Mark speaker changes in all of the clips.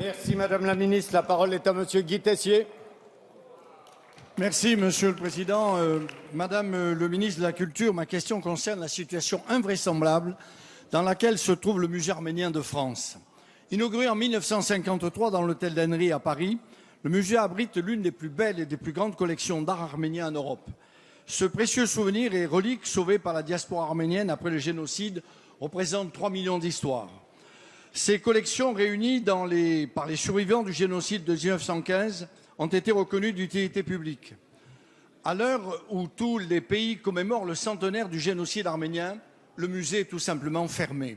Speaker 1: Merci Madame la Ministre. La parole est à Monsieur Guy Tessier.
Speaker 2: Merci Monsieur le Président. Madame le Ministre de la Culture, ma question concerne la situation invraisemblable dans laquelle se trouve le musée arménien de France. Inauguré en 1953 dans l'hôtel d'Henry à Paris, le musée abrite l'une des plus belles et des plus grandes collections d'art arménien en Europe. Ce précieux souvenir et relique sauvé par la diaspora arménienne après le génocide représente 3 millions d'histoires. Ces collections réunies par les survivants du génocide de 1915 ont été reconnues d'utilité publique. À l'heure où tous les pays commémorent le centenaire du génocide arménien, le musée est tout simplement fermé.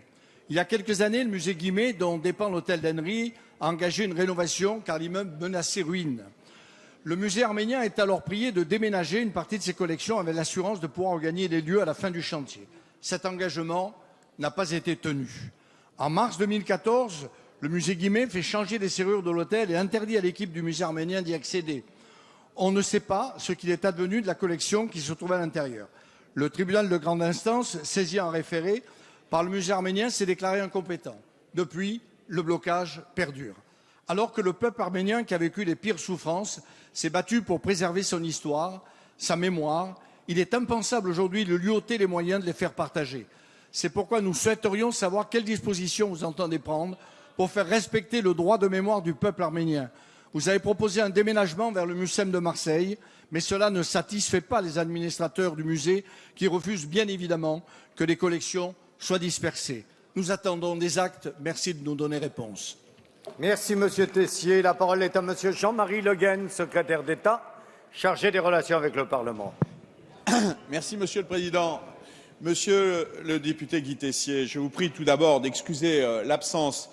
Speaker 2: Il y a quelques années, le musée Guimet, dont dépend l'hôtel d'Henry, a engagé une rénovation car l'immeuble menaçait ruine. Le musée arménien est alors prié de déménager une partie de ses collections avec l'assurance de pouvoir regagner les lieux à la fin du chantier. Cet engagement n'a pas été tenu. En mars 2014, le musée Guimet fait changer les serrures de l'hôtel et interdit à l'équipe du musée arménien d'y accéder. On ne sait pas ce qu'il est advenu de la collection qui se trouvait à l'intérieur. Le tribunal de grande instance, saisi en référé par le musée arménien, s'est déclaré incompétent. Depuis, le blocage perdure. Alors que le peuple arménien, qui a vécu les pires souffrances, s'est battu pour préserver son histoire, sa mémoire, il est impensable aujourd'hui de lui ôter les moyens de les faire partager. C'est pourquoi nous souhaiterions savoir quelles dispositions vous entendez prendre pour faire respecter le droit de mémoire du peuple arménien. Vous avez proposé un déménagement vers le Mucem de Marseille, mais cela ne satisfait pas les administrateurs du musée qui refusent bien évidemment que les collections soient dispersées. Nous attendons des actes. Merci de nous donner réponse.
Speaker 1: Merci Monsieur Tessier. La parole est à Monsieur Jean-Marie Le Guen, secrétaire d'État, chargé des relations avec le Parlement.
Speaker 3: Merci Monsieur le Président. Monsieur le député Guy Tessier, je vous prie tout d'abord d'excuser l'absence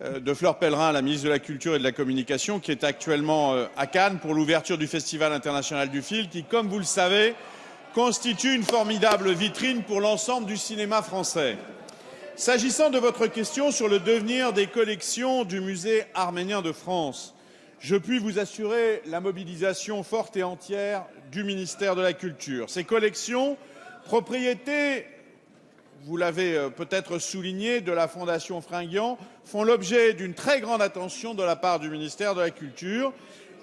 Speaker 3: de Fleur Pellerin, la ministre de la Culture et de la Communication, qui est actuellement à Cannes pour l'ouverture du Festival international du film, qui, comme vous le savez, constitue une formidable vitrine pour l'ensemble du cinéma français. S'agissant de votre question sur le devenir des collections du musée arménien de France, je puis vous assurer la mobilisation forte et entière du ministère de la Culture. Ces collections, propriété, vous l'avez peut-être souligné, de la Fondation Fringhian, font l'objet d'une très grande attention de la part du ministère de la Culture.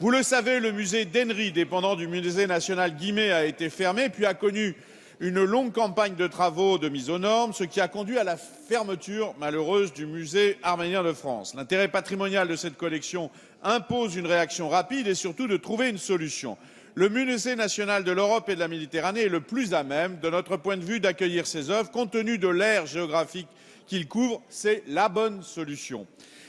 Speaker 3: Vous le savez, le musée d'Henry, dépendant du musée national Guimet, a été fermé, puis a connu une longue campagne de travaux de mise aux normes, ce qui a conduit à la fermeture malheureuse du musée arménien de France. L'intérêt patrimonial de cette collection impose une réaction rapide et surtout de trouver une solution. Le musée national de l'Europe et de la Méditerranée est le plus à même, de notre point de vue, d'accueillir ces œuvres. Compte tenu de l'aire géographique qu'il couvre, c'est la bonne solution.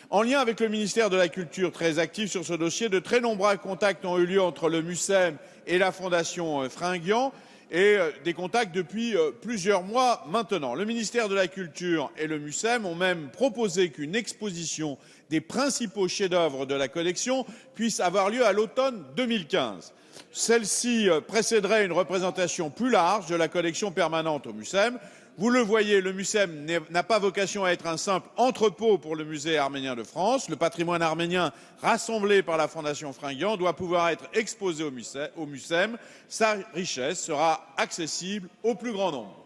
Speaker 3: En lien avec le ministère de la Culture, très actif sur ce dossier, de très nombreux contacts ont eu lieu entre le MUCEM et la Fondation Fringhian, et des contacts depuis plusieurs mois maintenant. Le ministère de la Culture et le MUCEM ont même proposé qu'une exposition des principaux chefs-d'œuvre de la collection puisse avoir lieu à l'automne 2015. Celle-ci précéderait une représentation plus large de la collection permanente au MUCEM. Vous le voyez, le MUCEM n'a pas vocation à être un simple entrepôt pour le musée arménien de France. Le patrimoine arménien rassemblé par la Fondation Fringhian doit pouvoir être exposé au MUCEM. Sa richesse sera accessible au plus grand nombre.